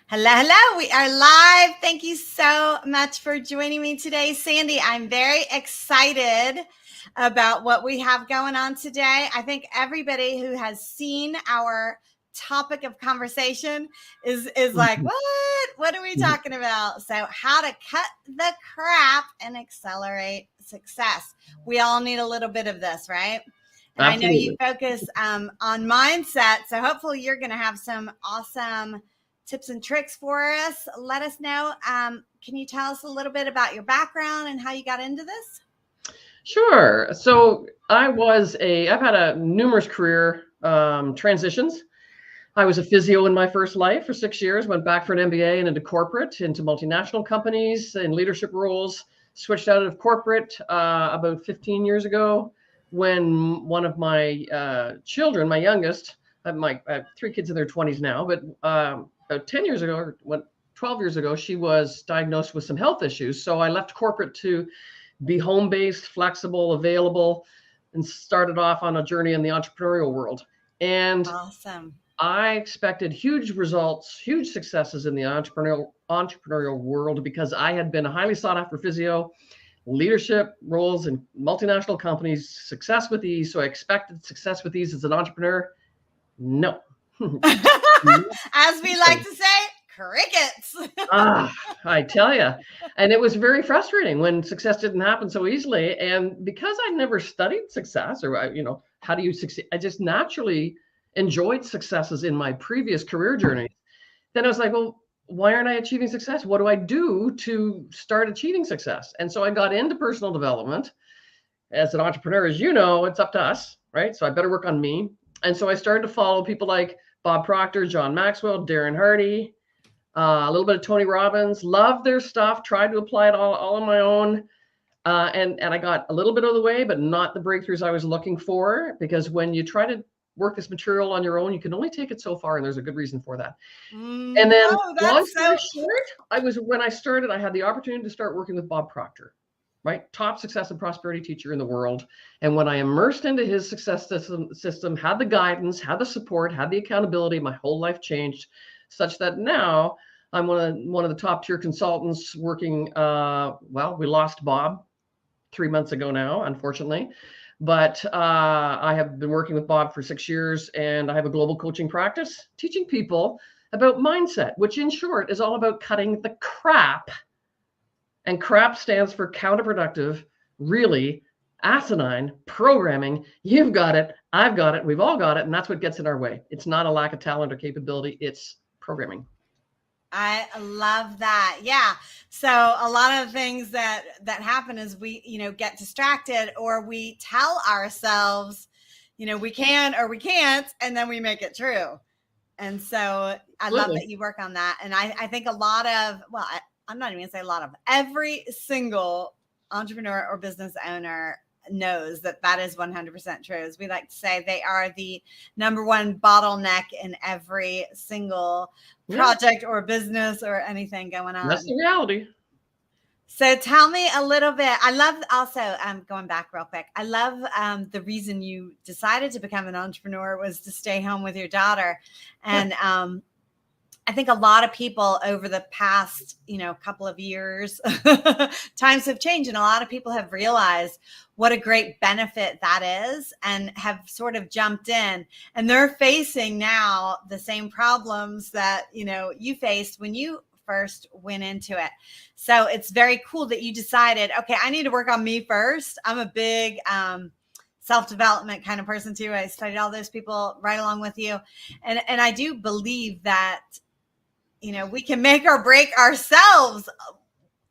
Hello, hello. We are live. Thank you so much for joining me today, Sandy. I'm very excited about what we have going on today. I think everybody who has seen our topic of conversation is like, Mhm. what? What are we Mhm. talking about? So, how to cut the crap and accelerate success. We all need a little bit of this, right? And I know you Absolutely. focus on mindset. So, hopefully, you're going to have some awesome tips and tricks for us. Let us know. Can you tell us a little bit about your background and how you got into this? Sure. So I've had a numerous career transitions. I was a physio in my first life for 6 years, went back for an MBA and into corporate, into multinational companies in leadership roles, switched out of corporate about 15 years ago when one of my children, my youngest, I have three kids in their 20s now, but about 10 years ago, or 12 years ago, she was diagnosed with some health issues. So I left corporate to be home based, flexible, available, and started off on a journey in the entrepreneurial world. And Awesome. I expected huge results, huge successes in the entrepreneurial world because I had been a highly sought after physio, leadership roles in multinational companies, success with ease. So I expected success with ease as an entrepreneur. No. As we like to say, crickets. Ah, I tell you. And it was very frustrating when success didn't happen so easily. And because I never studied success or, how do you succeed? I just naturally enjoyed successes in my previous career journey. Then I was like, well, why aren't I achieving success? What do I do to start achieving success? And so I got into personal development. As an entrepreneur, as you know, it's up to us, right? So I better work on me. And so I started to follow people like Bob Proctor, John Maxwell, Darren Hardy, a little bit of Tony Robbins. Loved their stuff. Tried to apply it all on my own. And I got a little bit of the way, but not the breakthroughs I was looking for. Because when you try to work this material on your own, you can only take it so far, and there's a good reason for that. And then, Oh, long that's story so. short, when I started, I had the opportunity to start working with Bob Proctor, right? Top success and prosperity teacher in the world. And when I immersed into his success system, had the guidance, had the support, had the accountability, my whole life changed, such that now I'm one of the top tier consultants working. Well, we lost Bob 3 months ago now, unfortunately. But I have been working with Bob for 6 years, and I have a global coaching practice teaching people about mindset, which in short is all about cutting the crap. And crap stands for counterproductive, really asinine programming. You've got it, I've got it, we've all got it, and that's what gets in our way. It's not a lack of talent or capability, it's programming. I love that. Yeah. So a lot of things that happen is we, get distracted or we tell ourselves, we can or we can't, and then we make it true. And so I love Absolutely. that you work on that. And I think a lot of, well, I'm not even gonna say a lot of, every single entrepreneur or business owner knows that is 100% true. As we like to say, they are the number one bottleneck in every single Yeah, project or business or anything going that's on. the reality. So tell me a little bit. I love also going back real quick. I love the reason you decided to become an entrepreneur was to stay home with your daughter, Yeah. and I think a lot of people over the past, couple of years, times have changed, and a lot of people have realized what a great benefit that is, and have sort of jumped in, and they're facing now the same problems that you faced when you first went into it. So it's very cool that you decided, okay, I need to work on me first. I'm a big self-development kind of person too. I studied all those people right along with you, and I do believe that we can make or break ourselves,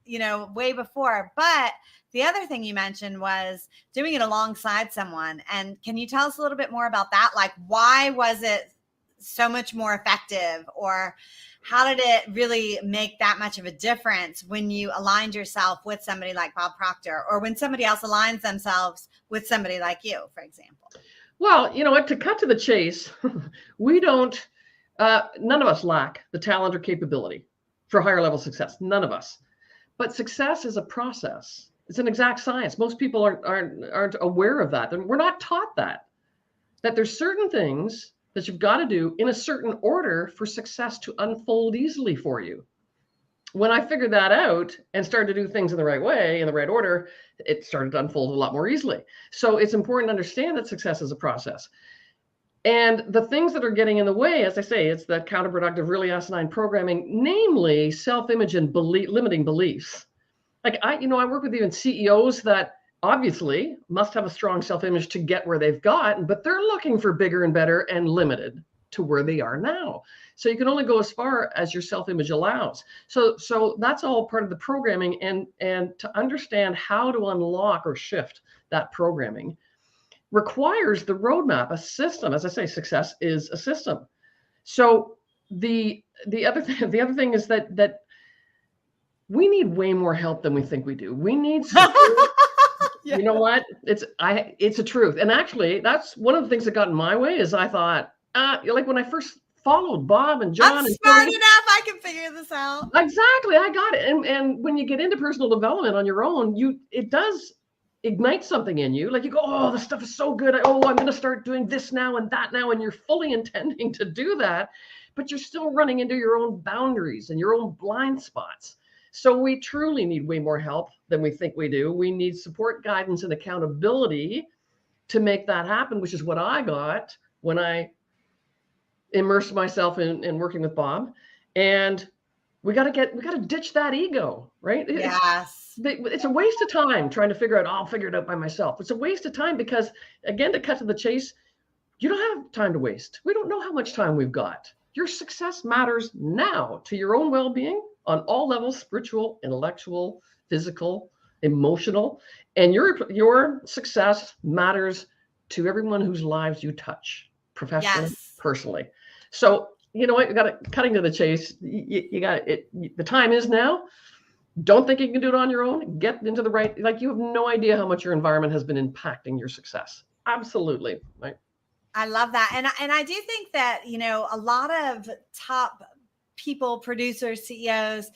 way before. But the other thing you mentioned was doing it alongside someone. And can you tell us a little bit more about that? Like, why was it so much more effective? Or how did it really make that much of a difference when you aligned yourself with somebody like Bob Proctor, or when somebody else aligns themselves with somebody like you, for example? Well, you know what? To cut to the chase, we don't, none of us lack the talent or capability for higher level success. None of us. But success is a process. It's an exact science. Most people aren't aware of that, and we're not taught that. That there's certain things that you've got to do in a certain order for success to unfold easily for you. When I figured that out and started to do things in the right way, in the right order, it started to unfold a lot more easily. So it's important to understand that success is a process. And the things that are getting in the way, as I say, it's the counterproductive, really asinine programming, namely self-image and limiting beliefs. Like I work with even CEOs that obviously must have a strong self-image to get where they've got, but they're looking for bigger and better and limited to where they are now. So you can only go as far as your self-image allows. So that's all part of the programming, and to understand how to unlock or shift that programming requires the roadmap, a system. As I say, success is a system. So the other thing is that we need way more help than we think we do. We need support. Yeah. You know what? It's a truth. And actually, that's one of the things that got in my way is I thought, like when I first followed Bob and John. I'm and smart enough. I can figure this out. Exactly. I got it. And when you get into personal development on your own, it does ignite something in you. Like you go, oh, this stuff is so good. I'm going to start doing this now and that now. And you're fully intending to do that, but you're still running into your own boundaries and your own blind spots. So we truly need way more help than we think we do. We need support, guidance, and accountability to make that happen, which is what I got when I immersed myself in working with Bob. And we got to ditch that ego, right? Yes. It's a waste of time trying to figure out, I'll figure it out by myself. It's a waste of time because, again, to cut to the chase, you don't have time to waste. We don't know how much time we've got. Your success matters now to your own well-being on all levels, spiritual, intellectual, physical, emotional. And your success matters to everyone whose lives you touch, professionally, Yes. personally. So, you know what, you got to cutting to the chase. You got it. The time is now. Don't think you can do it on your own. Get into the right, like you have no idea how much your environment has been impacting your success. Absolutely. Right. I love that. And I do think that, a lot of top people, producers, CEOs,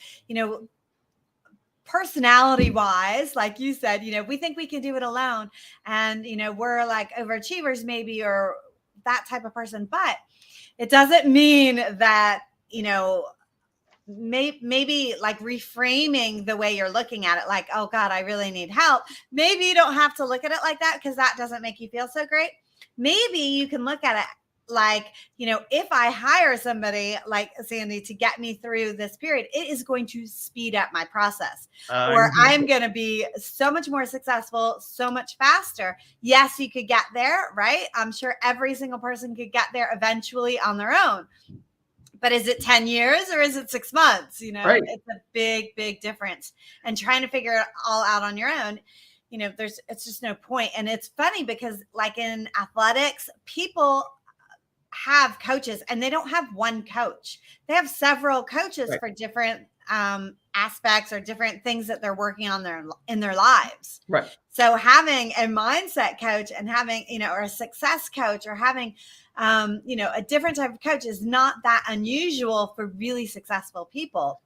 personality wise, like you said, we think we can do it alone. And, we're like overachievers maybe, or that type of person, but it doesn't mean that, maybe like reframing the way you're looking at it, like, oh God, I really need help. Maybe you don't have to look at it like that because that doesn't make you feel so great. Maybe you can look at it like, if I hire somebody like Sandy to get me through this period, it is going to speed up my process, or I'm going to be so much more successful, so much faster. Yes, you could get there, right? I'm sure every single person could get there eventually on their own. But is it 10 years or is it 6 months? Right. It's a big, big difference. And trying to figure it all out on your own, it's just no point. And it's funny because like in athletics, people have coaches and they don't have one coach. They have several coaches for different aspects or different things that they're working on in their lives. Right. So having a mindset coach and having, or a success coach or having, a different type of coach is not that unusual for really successful people.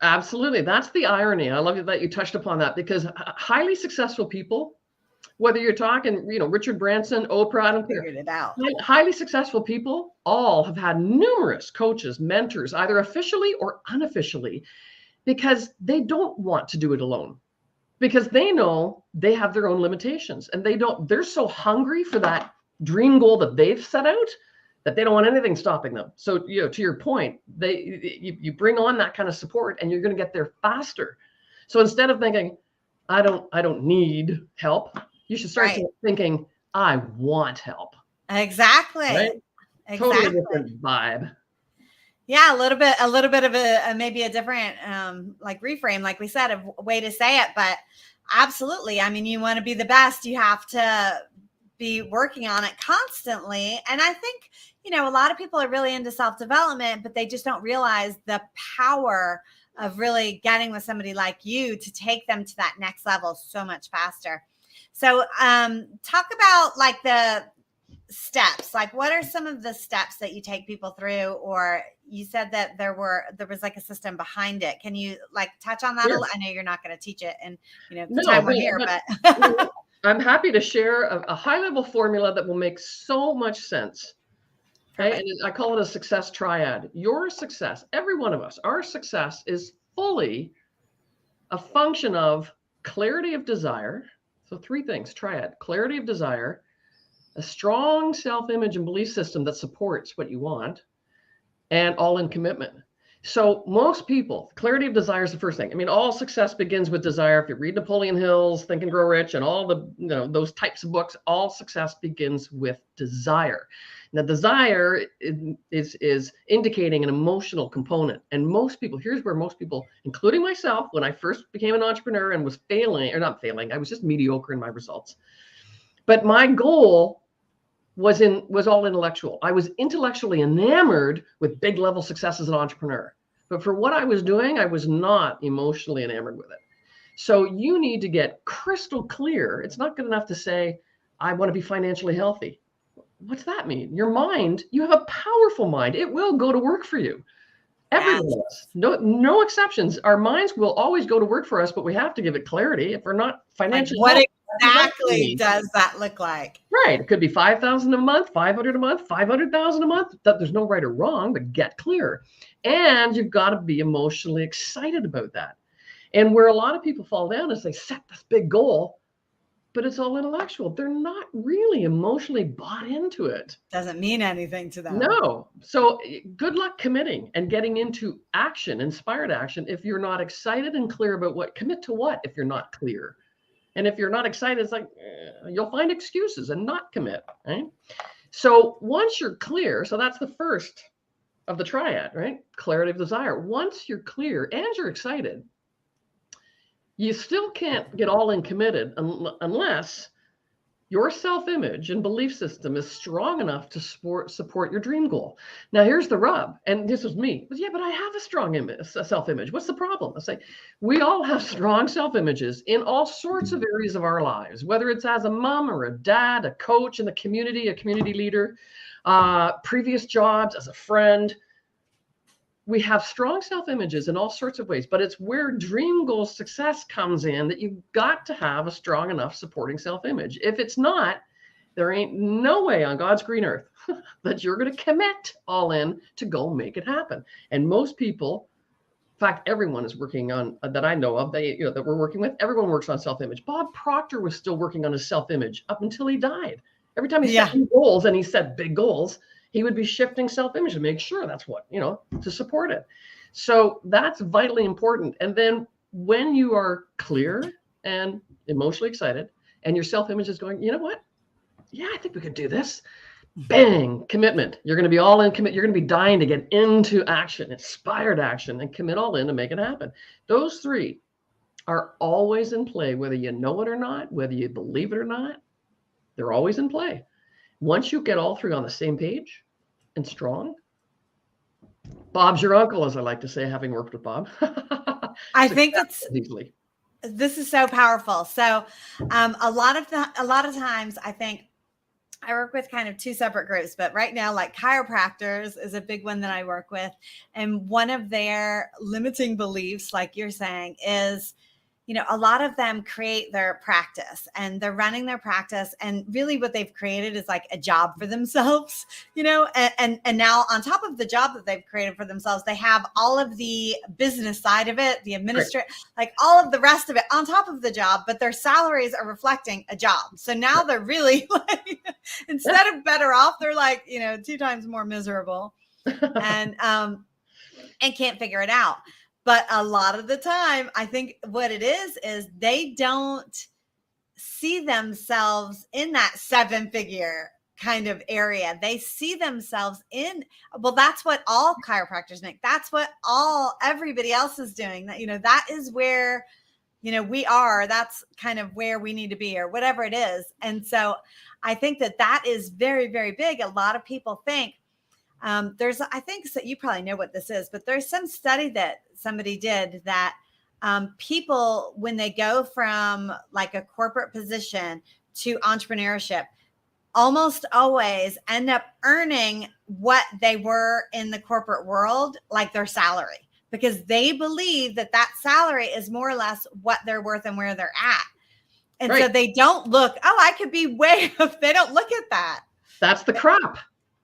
Absolutely. That's the irony. I love that you touched upon that, because highly successful people, whether you're talking, Richard Branson, Oprah, I don't care. Figured it out. Highly successful people all have had numerous coaches, mentors, either officially or unofficially, because they don't want to do it alone, because they know they have their own limitations and they're so hungry for that dream goal that they've set out that they don't want anything stopping them. So, to your point, you bring on that kind of support and you're going to get there faster. So instead of thinking, I don't need help, you should start thinking, I want help. Exactly. Right? Exactly. Totally different vibe. Yeah, a little bit of a maybe a different like reframe, like we said, a way to say it. But absolutely, I mean, you want to be the best, you have to be working on it constantly. And I think, a lot of people are really into self-development, but they just don't realize the power of really getting with somebody like you to take them to that next level so much faster. So talk about like the steps, like what are some of the steps that you take people through, or you said that there was like a system behind it. Can you like touch on that? Sure. I know you're not going to teach it and the time we're here, but I'm happy to share a high level formula that will make so much sense Okay. Perfect. And I call it a success triad. Your success, every one of us, our success is fully a function of clarity of desire. So three things, triad: clarity of desire, a strong self-image and belief system that supports what you want, and all-in commitment. So most people, clarity of desire is the first thing. I mean, all success begins with desire. If you read Napoleon Hill's Think and Grow Rich and all the, those types of books, all success begins with desire. Now, desire is indicating an emotional component. And most people, here's where most people, including myself, when I first became an entrepreneur and was failing, or not failing, I was just mediocre in my results. But my goal was all intellectual. I was intellectually enamored with big level success as an entrepreneur. But for what I was doing, I was not emotionally enamored with it. So you need to get crystal clear. It's not good enough to say, I want to be financially healthy. What's that mean? Your mind, you have a powerful mind. It will go to work for you. Every Yes. one of us, no exceptions. Our minds will always go to work for us, but we have to give it clarity. If we're not financially Like, what healthy, exactly does that look like? right. It could be 5,000 a month, 500 a month, 500,000 a month. There's no right or wrong, but get clear. And you've got to be emotionally excited about that. And where a lot of people fall down is they set this big goal, but it's all intellectual. They're not really emotionally bought into it. Doesn't mean anything to them. No. So good luck committing and getting into action, inspired action. If you're not excited and clear about what, commit to what if you're not clear? And if you're not excited, it's like you'll find excuses and not commit. Right? So once you're clear, so that's the first of the triad, right? Clarity of desire. Once you're clear and you're excited, you still can't get all in committed unless your self-image and belief system is strong enough to support your dream goal. Now, here's the rub, and this was me. But yeah, but I have a strong self-image. What's the problem? I say, we all have strong self-images in all sorts of areas of our lives, whether it's as a mom or a dad, a coach in the community, a community leader, previous jobs, as a friend. We have strong self-images in all sorts of ways, but it's where dream goal success comes in that you've got to have a strong enough supporting self-image. If it's not, there ain't no way on God's green earth that you're going to commit all in to go make it happen. And most people, in fact, everyone is working on, that I know of, that we're working with, everyone works on self-image. Bob Proctor was still working on his self-image up until he died. Every time he set new goals, and he set big goals, he would be shifting self-image to make sure that's what, to support it. So that's vitally important. And then when you are clear and emotionally excited and your self-image is going, you know what? Yeah, I think we could do this. Bang, commitment. You're going to be all in commit. You're going to be dying to get into action, inspired action, and commit all in to make it happen. Those three are always in play, whether you know it or not, whether you believe it or not, they're always in play. Once you get all three on the same page and strong, Bob's your uncle, as I like to say, having worked with Bob. I think this is so powerful. So a lot of times I think I work with kind of two separate groups, but right now, like chiropractors is a big one that I work with. And one of their limiting beliefs, like you're saying, is, a lot of them create their practice and they're running their practice. And really what they've created is like a job for themselves, and now on top of the job that they've created for themselves, they have all of the business side of it, the administrative, like all of the rest of it on top of the job, but their salaries are reflecting a job. So now they're really like, instead of better off, they're like, 2 times more miserable and can't figure it out. But a lot of the time, I think what it is they don't see themselves in that 7-figure kind of area. They see themselves in, well, that's what all chiropractors make. That's what everybody else is doing. That, that is where, we are. That's kind of where we need to be or whatever it is. And so I think that is very, very big. A lot of people think, I think so, you probably know what this is, but there's some study that somebody did that people, when they go from like a corporate position to entrepreneurship, almost always end up earning what they were in the corporate world, like their salary, because they believe that salary is more or less what they're worth and where they're at. And so they don't look, I could be way up. They don't look at that. That's the crap.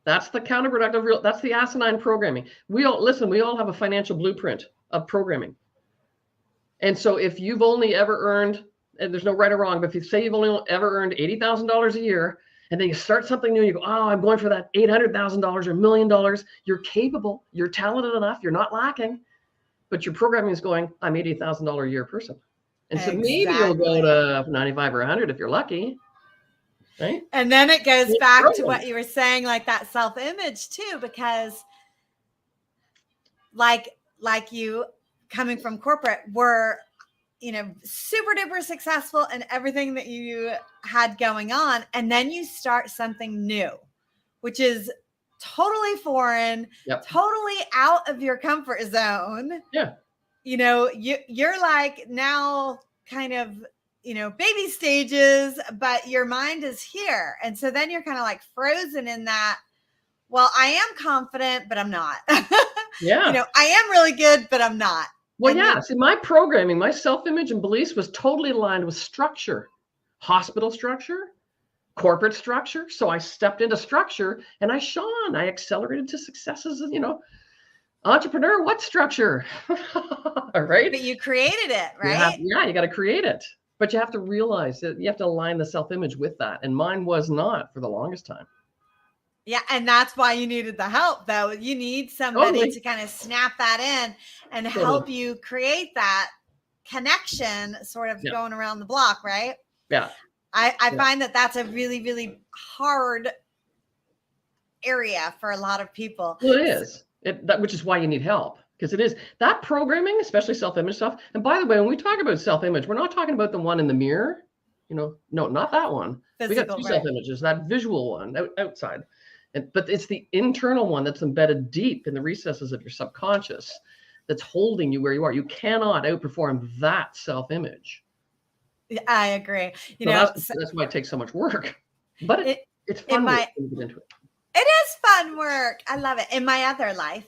That's the counterproductive. That's the asinine programming. We all have a financial blueprint of programming. And so if you've only ever earned, and there's no right or wrong, but if you say you've only ever earned $80,000 a year, and then you start something new, you go, oh, I'm going for that $800,000 or $1 million. You're capable, you're talented enough, you're not lacking, but your programming is going, I'm $80,000 a year person. And so maybe you'll go to 95 or 100 if you're lucky. Right? And then it goes back to what you were saying, like that self-image too, because like you coming from corporate were, super duper successful in everything that you had going on. And then you start something new, which is totally foreign, totally out of your comfort zone. Yeah. You're like now kind of, baby stages, but your mind is here. And so then you're kind of like frozen in that. Well, I am confident, but I'm not. Yeah. I am really good, but I'm not. Well, yeah. See, my programming, my self-image and beliefs was totally aligned with structure, hospital structure, corporate structure. So I stepped into structure and I shone. I accelerated to successes. Entrepreneur, what structure? Right? But you created it, right? You got to create it. But you have to realize that you have to align the self-image with that. And mine was not for the longest time. Yeah. And that's why you needed the help, though. You need somebody to kind of snap that in and help you create that connection sort of going around the block, right? Yeah. I find that that's a really, really hard area for a lot of people. Well, it is. Which is why you need help. Because it is that programming, especially self-image stuff. And by the way, when we talk about self-image, we're not talking about the one in the mirror. No, not that one. Physical, we got two self-images, that visual one outside. But it's the internal one that's embedded deep in the recesses of your subconscious that's holding you where you are. You cannot outperform that self-image. I agree. That's why it takes so much work. But it's fun work when you get into it. It is fun work. I love it. In my other life,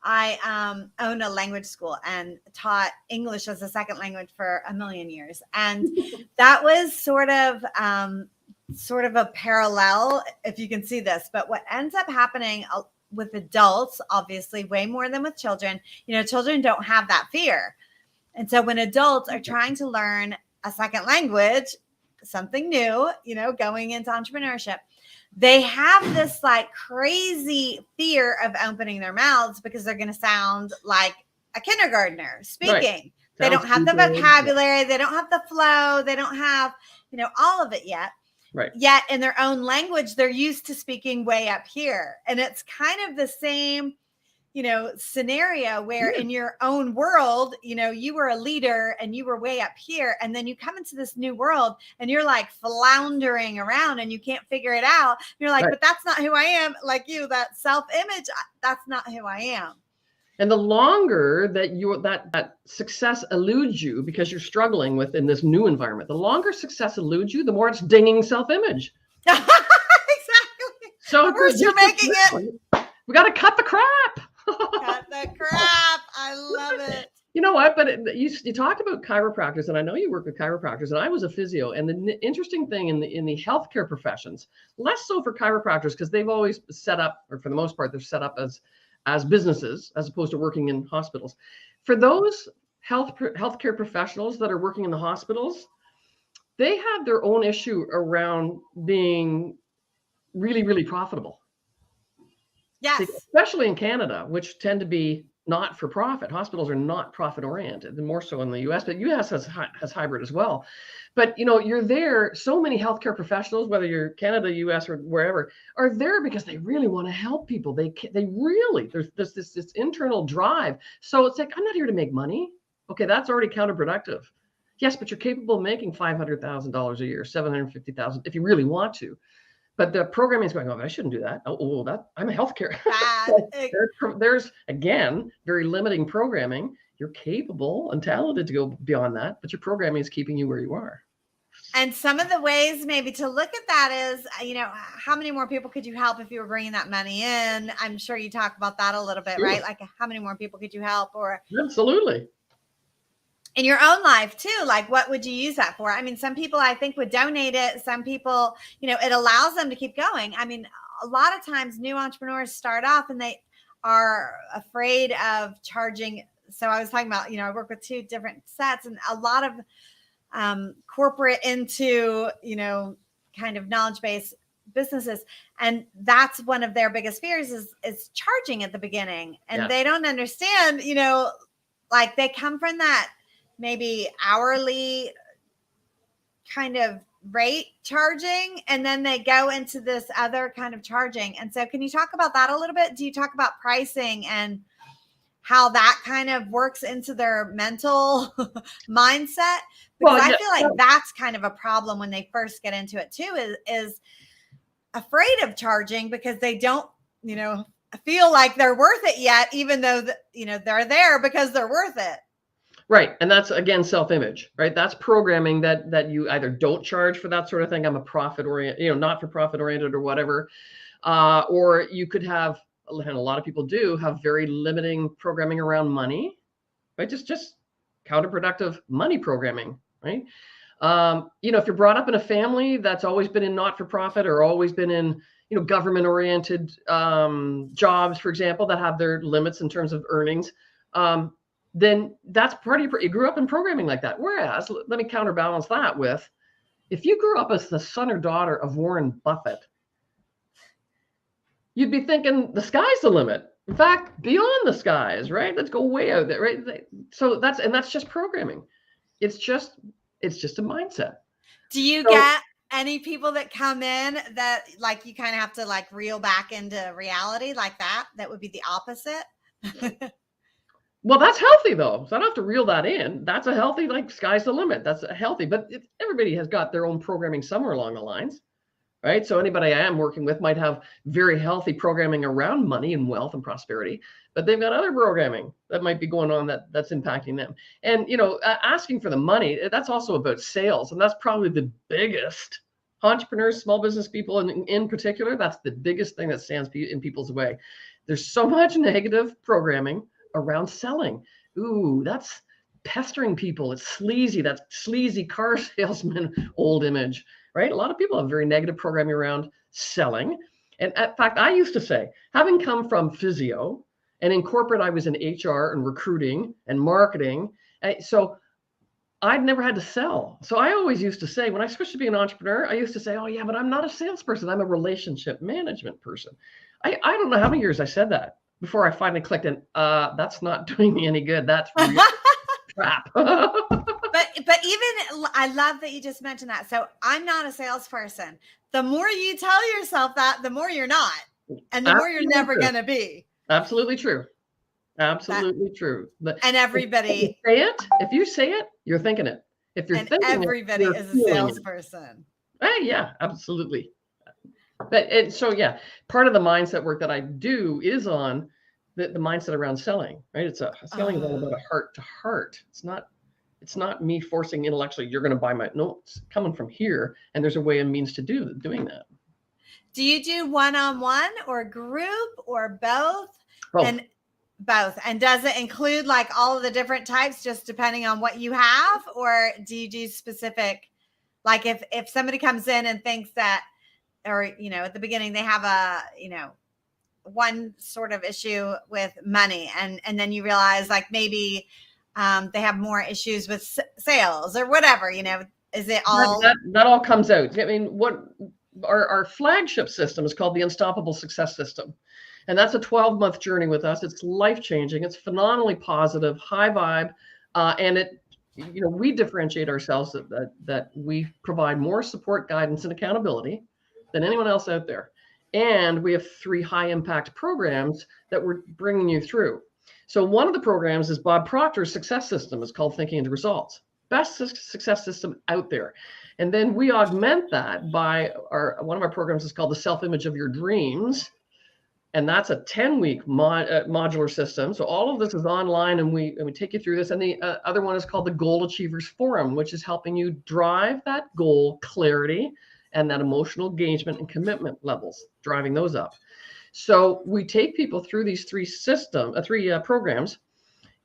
I own a language school and taught English as a second language for 1 million years. And that was sort of a parallel, if you can see this. But what ends up happening with adults, obviously way more than with children, children don't have that fear. And so when adults are trying to learn a second language, something new, going into entrepreneurship, they have this like crazy fear of opening their mouths because they're going to sound like a kindergartner speaking. Right. They don't have the vocabulary. They don't have the flow. They don't have, all of it yet. Right. Yet in their own language, they're used to speaking way up here. And it's kind of the same, scenario where in your own world, you were a leader and you were way up here. And then you come into this new world and you're like floundering around and you can't figure it out. You're like, but that's not who I am. Like you, that self-image, that's not who I am. And the longer that that success eludes you because you're struggling in this new environment, the longer success eludes you, the more it's dinging self-image. Exactly. So first you're making it. We got to cut the crap. Cut the crap. I love it. You know what? But you talked about chiropractors, and I know you work with chiropractors, and I was a physio. And the interesting thing in the healthcare professions, less so for chiropractors, because they've always set up, or for the most part, they're set up as businesses as opposed to working in hospitals. For those healthcare professionals that are working in the hospitals, they have their own issue around being really, really profitable. Yes. Especially in Canada, which tend to be not for profit. Hospitals are not profit oriented, and more so in the US, but US has hybrid as well. But you're there, so many healthcare professionals, whether you're Canada, US, or wherever, are there because they really want to help people. They really, there's this internal drive. So it's like, I'm not here to make money. Okay, that's already counterproductive. Yes, but you're capable of making $500,000 a year, $750,000 if you really want to. But the programming is going, I shouldn't do that. I'm a healthcare. There's, again, very limiting programming. You're capable and talented to go beyond that, but your programming is keeping you where you are. And some of the ways maybe to look at that is, how many more people could you help if you were bringing that money in? I'm sure you talk about that a little bit, right? Like how many more people could you help? Or absolutely. In your own life too, like what would you use that for? I mean, some people I think would donate it. Some people, it allows them to keep going. I mean, a lot of times new entrepreneurs start off and they are afraid of charging. So I was talking about, I work with 2 different sets, and a lot of corporate into, kind of knowledge-based businesses. And that's one of their biggest fears is charging at the beginning. And they don't understand, like they come from that maybe hourly kind of rate charging, and then they go into this other kind of charging. And so can you talk about that a little bit? Do you talk about pricing and how that kind of works into their mental mindset? Because I feel like that's kind of a problem when they first get into it too, is afraid of charging because they don't, feel like they're worth it yet, even though they're there because they're worth it. Right. And that's, again, self-image, right? That's programming that you either don't charge for that sort of thing. I'm a profit oriented, not for profit oriented or whatever. Or you could have, and a lot of people do have very limiting programming around money, right? Just counterproductive money programming, right? If you're brought up in a family that's always been in not-for-profit or always been in, government-oriented jobs, for example, that have their limits in terms of earnings, then that's you grew up in programming like that. Whereas, let me counterbalance that with, if you grew up as the son or daughter of Warren Buffett, you'd be thinking the sky's the limit. In fact, beyond the skies, right? Let's go way out there, right? So that's just programming. It's just a mindset. Do you get any people that come in that like you kind of have to like reel back into reality like that? That would be the opposite. Well, that's healthy though. So I don't have to reel that in. That's a healthy, like sky's the limit. That's a healthy, but everybody has got their own programming somewhere along the lines, right? So anybody I am working with might have very healthy programming around money and wealth and prosperity, but they've got other programming that might be going on that's impacting them. And, asking for the money, that's also about sales. And that's probably the biggest, entrepreneurs, small business people in particular, that's the biggest thing that stands in people's way. There's so much negative programming around selling. Ooh, that's pestering people. It's sleazy. That's sleazy car salesman, old image, right? A lot of people have very negative programming around selling. And in fact, I used to say, having come from physio and in corporate, I was in HR and recruiting and marketing. So I'd never had to sell. So I always used to say, when I switched to being an entrepreneur, I used to say, oh yeah, but I'm not a salesperson. I'm a relationship management person. I don't know how many years I said that before I finally clicked in. That's not doing me any good. That's really crap. But even, I love that you just mentioned that. So I'm not a salesperson. The more you tell yourself that, the more you're not, and the more you're never going to be. Absolutely true. Absolutely true. And everybody, if you say it, you're thinking it. If you're thinking everybody it, is a salesperson. Yeah, absolutely. Part of the mindset work that I do is on the mindset around selling, right? Selling is all about a heart to heart. It's not me forcing intellectually, you're going to buy my, no, it's coming from here. And there's a way and means to doing that. Do you do one-on-one or group or both? Both. And does it include like all of the different types just depending on what you have? Or do you do specific, like if somebody comes in and thinks that, or, at the beginning they have a, one sort of issue with money and then you realize like maybe they have more issues with sales or whatever, is it all? That all comes out. I mean, what our flagship system is called the Unstoppable Success System. And that's a 12-month journey with us. It's life-changing. It's phenomenally positive, high vibe. And we differentiate ourselves that we provide more support, guidance, and accountability than anyone else out there. And we have 3 high-impact programs that we're bringing you through. So one of the programs is Bob Proctor's success system. It's called Thinking into Results. Best success system out there. And then we augment that by one of our programs is called the Self-Image of Your Dreams. And that's a 10-week modular system. So all of this is online and we take you through this. And the other one is called the Goal Achievers Forum, which is helping you drive that goal clarity and that emotional engagement and commitment levels, driving those up. So we take people through these 3 programs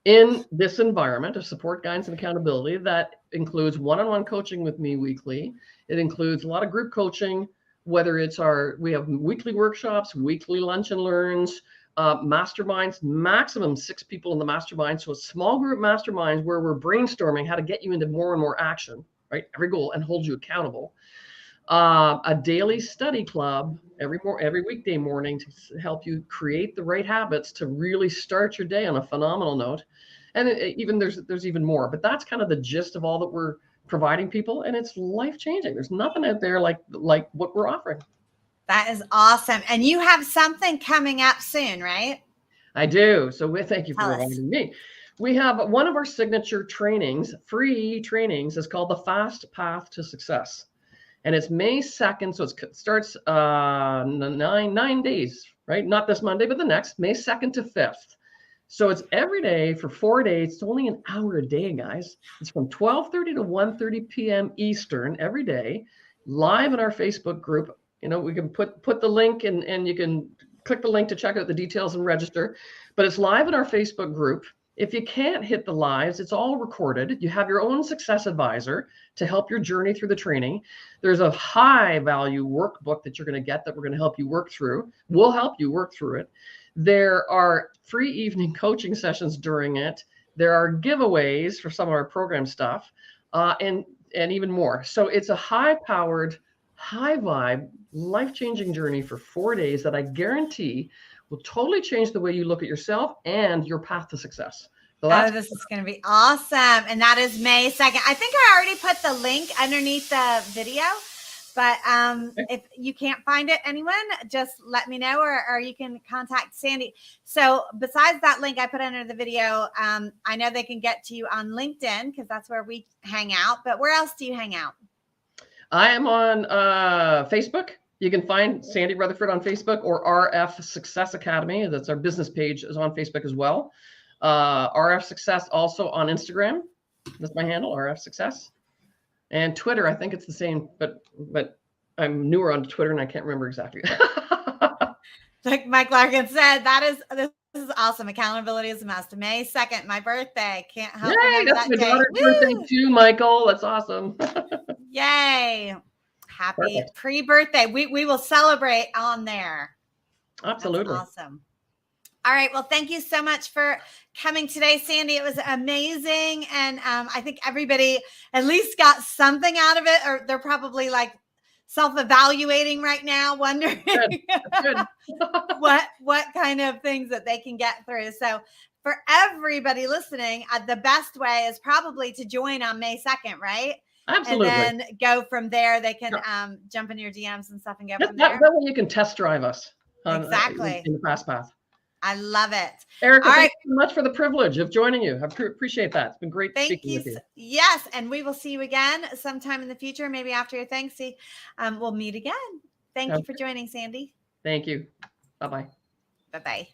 in this environment of support, guidance, and accountability that includes one-on-one coaching with me weekly. It includes a lot of group coaching, whether it's we have weekly workshops, weekly lunch and learns, masterminds, maximum 6 people in the mastermind. So a small group masterminds where we're brainstorming how to get you into more and more action, right? Every goal, and hold you accountable. A daily study club every weekday morning to help you create the right habits to really start your day on a phenomenal note. And even there's even more, but that's kind of the gist of all that we're providing people, and it's life changing. There's nothing out there like what we're offering. That is awesome. And you have something coming up soon, right? I do. So thank you for Tell us. reminding me. We have one of our signature trainings, free trainings, is called the Fast Path to Success. And it's May 2nd. So it starts 9 days, right? Not this Monday, but the next, May 2nd to 5th. So it's every day for 4 days. It's only an hour a day, guys. It's from 12:30 to 1:30 p.m. Eastern every day, live in our Facebook group. You know, we can put the link and you can click the link to check out the details and register. But it's live in our Facebook group. If you can't hit the lives, it's all recorded. You have your own success advisor to help your journey through the training. There's a high value workbook that you're going to get that we're going to help you work through. We'll help you work through it. There are free evening coaching sessions during it. There are giveaways for some of our program stuff, and even more. So it's a high-powered, high-vibe, life-changing journey for 4 days that I guarantee will totally change the way you look at yourself and your path to success. So this is going to be awesome. And that is May 2nd. I think I already put the link underneath the video. But if you can't find it, anyone, just let me know, or you can contact Sandy. So besides that link I put under the video, I know they can get to you on LinkedIn because that's where we hang out. But where else do you hang out? I am on Facebook. You can find Sandy Rutherford on Facebook, or RF Success Academy. That's our business page, is on Facebook as well. RF Success also on Instagram. That's my handle, RF Success. And Twitter, I think it's the same, but I'm newer on Twitter and I can't remember exactly. Like Mike Larkin said, this is awesome. Accountability is a must. May 2nd, my birthday. Can't help remember that's that my day. daughter's birthday too, Michael. That's awesome. Yay. Happy Perfect. pre-birthday. We will celebrate on there. Absolutely. That's awesome. All right. Well, thank you so much for coming today, Sandy. It was amazing. And I think everybody at least got something out of it, or they're probably like self-evaluating right now, wondering Good. what kind of things that they can get through. So for everybody listening, the best way is probably to join on May 2nd, right? Absolutely. And then go from there. They can jump in your DMs and stuff and go from there. That way you can test drive us. Exactly. In the Fast Path. I love it. Erica, thank you so much for the privilege of joining you. I appreciate that. It's been great speaking with you. Yes, and we will see you again sometime in the future, maybe after your Thanksgiving. We'll meet again. Thank you for joining, Sandy. Thank you. Bye-bye. Bye-bye.